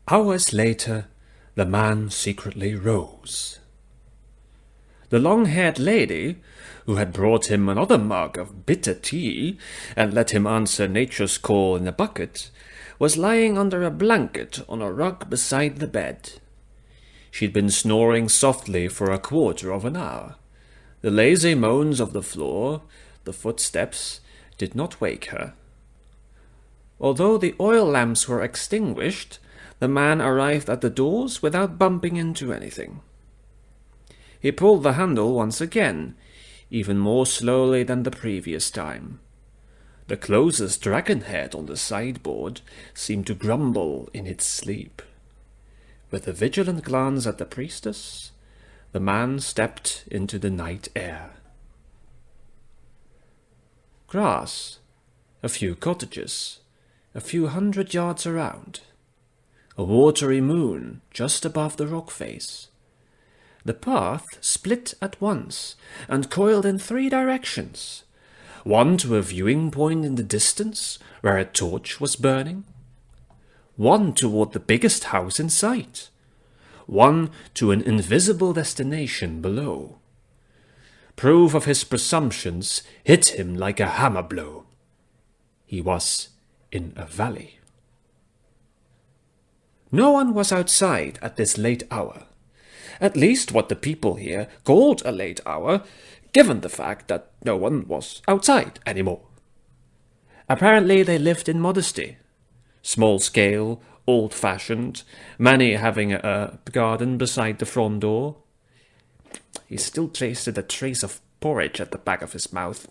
Hours later, the man secretly rose. The long-haired lady, who had brought him another mug of bitter tea and let him answer nature's call in a bucket, was lying under a blanket on a rug beside the bed. She'd been snoring softly for a quarter of an hour. The lazy moans of the floor, the footsteps, did not wake her. Although the oil lamps were extinguished, the man arrived at the doors without bumping into anything. He pulled the handle once again, even more slowly than the previous time. The closest dragon head on the sideboard seemed to grumble in its sleep. With a vigilant glance at the priestess, the man stepped into the night air. Grass, a few cottages, a few 100 yards around. A watery moon just above the rock face. The path split at once and coiled in 3 directions. One to a viewing point in the distance where a torch was burning. One toward the biggest house in sight. One to an invisible destination below. Proof of his presumptions hit him like a hammer blow. He was in a valley. No one was outside at this late hour. At least what the people here called a late hour, given the fact that no one was outside anymore. Apparently they lived in modesty. Small scale, old-fashioned, many having a garden beside the front door. He still tasted a trace of porridge at the back of his mouth.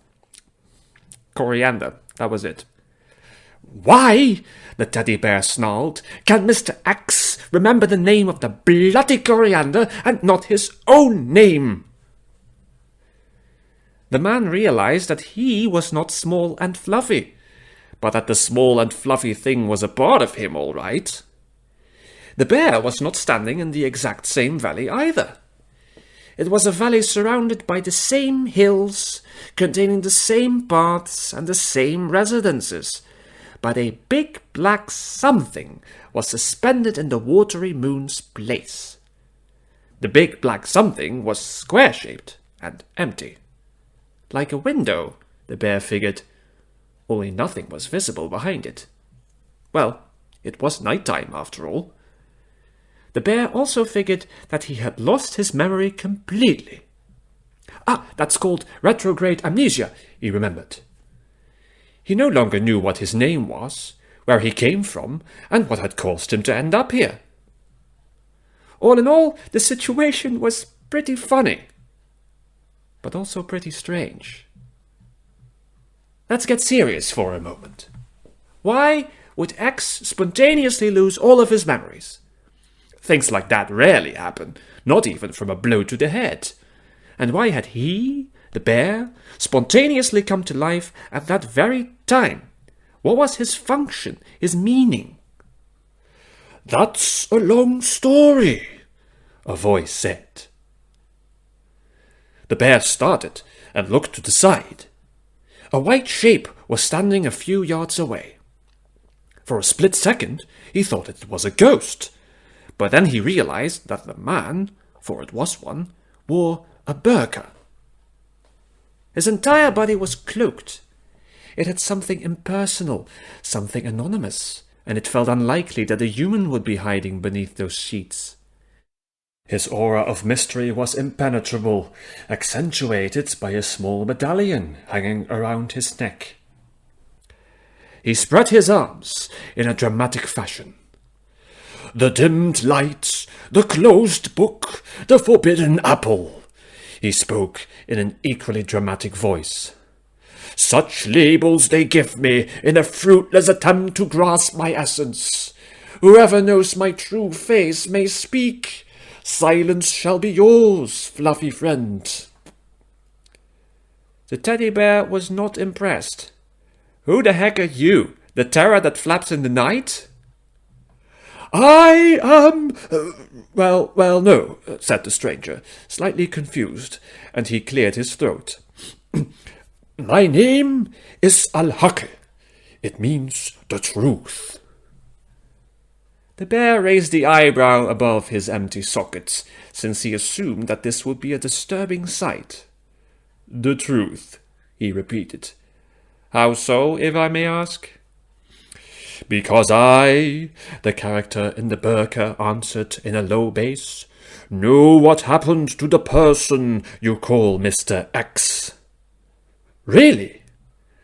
Coriander, that was it. "Why," the teddy bear snarled, "can Mr. X remember the name of the bloody coriander and not his own name?" The man realized that he was not small and fluffy, but that the small and fluffy thing was a part of him, all right. The bear was not standing in the exact same valley either. It was a valley surrounded by the same hills, containing the same paths and the same residences, but a big black something was suspended in the watery moon's place. The big black something was square-shaped and empty. Like a window, the bear figured, only nothing was visible behind it. Well, it was night-time after all. The bear also figured that he had lost his memory completely. That's called retrograde amnesia, he remembered. He no longer knew what his name was, where he came from, and what had caused him to end up here. All in all, the situation was pretty funny, but also pretty strange. Let's get serious for a moment. Why would X spontaneously lose all of his memories? Things like that rarely happen, not even from a blow to the head. And why had he, the bear, spontaneously come to life at that very time? What was his function, his meaning? "That's a long story," a voice said. The bear started and looked to the side. A white shape was standing a few yards away. For a split second, he thought it was a ghost, but then he realized that the man, for it was one, wore a burqa. His entire body was cloaked. It had something impersonal, something anonymous, and it felt unlikely that a human would be hiding beneath those sheets. His aura of mystery was impenetrable, accentuated by a small medallion hanging around his neck. He spread his arms in a dramatic fashion. "The dimmed light, the closed book, the forbidden apple," he spoke in an equally dramatic voice. "Such labels they give me in a fruitless attempt to grasp my essence. Whoever knows my true face may speak. Silence shall be yours, fluffy friend." The teddy bear was not impressed. "Who the heck are you, the terror that flaps in the night?" "I am... well, no," said the stranger, slightly confused, and he cleared his throat. "My name is Al-Haq. It means the truth." The bear raised the eyebrow above his empty sockets, since he assumed that this would be a disturbing sight. "The truth," he repeated. "How so, if I may ask?" "Because I," the character in the Burqa answered in a low bass, "know what happened to the person you call Mr. X." "Really?"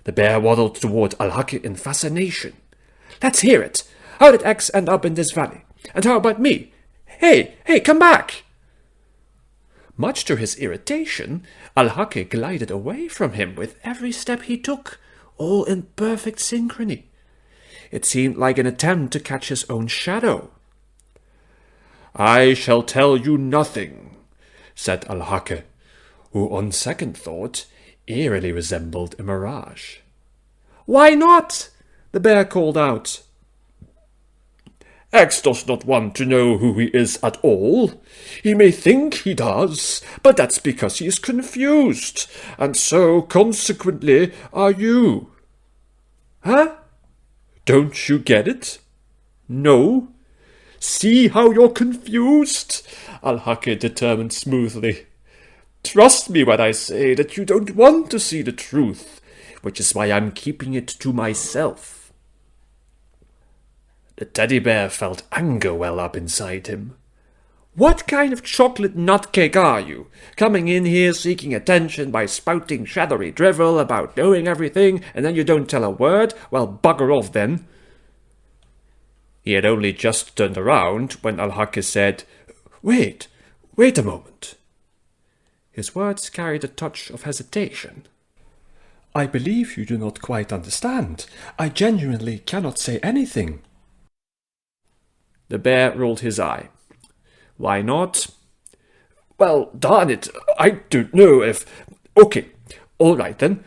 The bear waddled toward Al-Haki in fascination. "Let's hear it. How did X end up in this valley? And how about me? Hey, come back!" Much to his irritation, Al-Haki glided away from him with every step he took, all in perfect synchrony. It seemed like an attempt to catch his own shadow. "I shall tell you nothing," said Al-Haki, who on second thought eerily resembled a mirage. "Why not?" the bear called out. "X does not want to know who he is at all. He may think he does, but that's because he is confused, and so, consequently, are you." "Huh? Don't you get it?" "No." "See how you're confused?" Al-Haki determined smoothly. "Trust me when I say that you don't want to see the truth, which is why I'm keeping it to myself." The teddy bear felt anger well up inside him. "What kind of chocolate nutcake are you, coming in here seeking attention by spouting shadowy drivel about knowing everything, and then you don't tell a word? Well, bugger off then." He had only just turned around when Al-Haki said, Wait a moment." His words carried a touch of hesitation. "I believe you do not quite understand. I genuinely cannot say anything." The bear rolled his eye. "Why not?" "Well, darn it, I don't know if—" "Okay, all right then.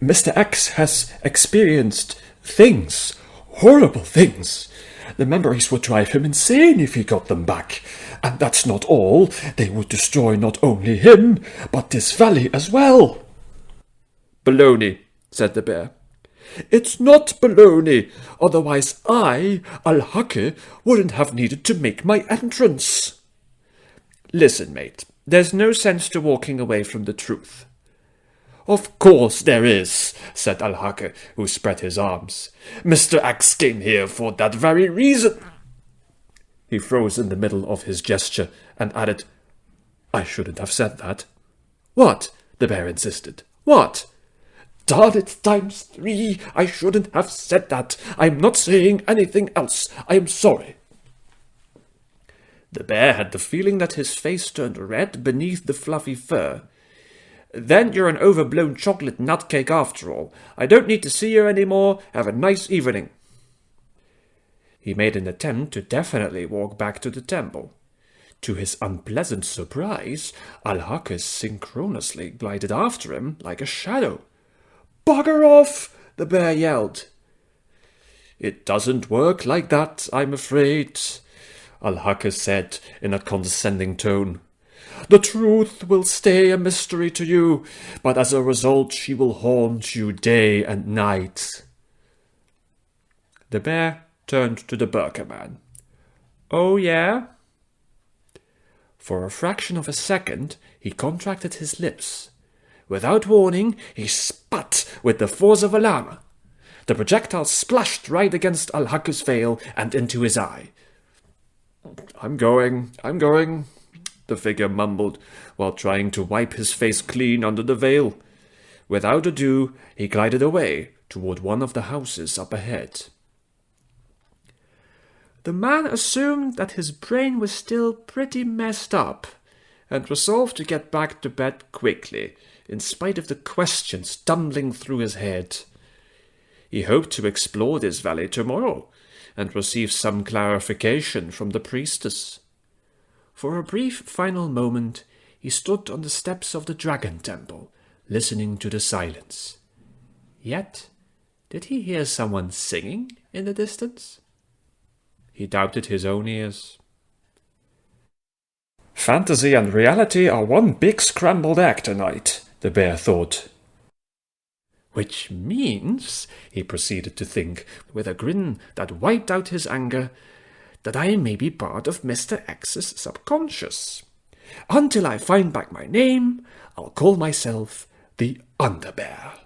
Mr. X has experienced things, horrible things. The memories would drive him insane if he got them back. And that's not all. They would destroy not only him, but this valley as well." "Baloney," said the bear. "It's not baloney, otherwise I, Al-Haki, wouldn't have needed to make my entrance." "Listen, mate, there's no sense to walking away from the truth." "Of course there is," said Al-Haki, who spread his arms. "Mr. X came here for that very reason." He froze in the middle of his gesture and added, "I shouldn't have said that." "What?" the bear insisted. "What?" "Darn it times 3, I shouldn't have said that. I'm not saying anything else. I'm sorry." The bear had the feeling that his face turned red beneath the fluffy fur. "Then you're an overblown chocolate nutcake after all. I don't need to see you any more. Have a nice evening." He made an attempt to definitely walk back to the temple. To his unpleasant surprise, Al-Haki synchronously glided after him like a shadow. "Bugger off!" the bear yelled. "It doesn't work like that, I'm afraid," Al-Haki said in a condescending tone. "The truth will stay a mystery to you, but as a result she will haunt you day and night." The bear turned to the Burqa man. "Oh, yeah?" For a fraction of a second he contracted his lips. Without warning, he spat with the force of a llama. The projectile splashed right against Al-Haki's veil and into his eye. I'm going, the figure mumbled, while trying to wipe his face clean under the veil. Without ado, he glided away toward one of the houses up ahead. The man assumed that his brain was still pretty messed up, and resolved to get back to bed quickly, in spite of the questions tumbling through his head. He hoped to explore this valley tomorrow, and receive some clarification from the priestess. For a brief final moment, he stood on the steps of the dragon temple, listening to the silence. Yet, did he hear someone singing in the distance? He doubted his own ears. Fantasy and reality are one big scrambled egg tonight, the bear thought. Which means, he proceeded to think, with a grin that wiped out his anger, that I may be part of Mr. X's subconscious. Until I find back my name, I'll call myself the Underbear.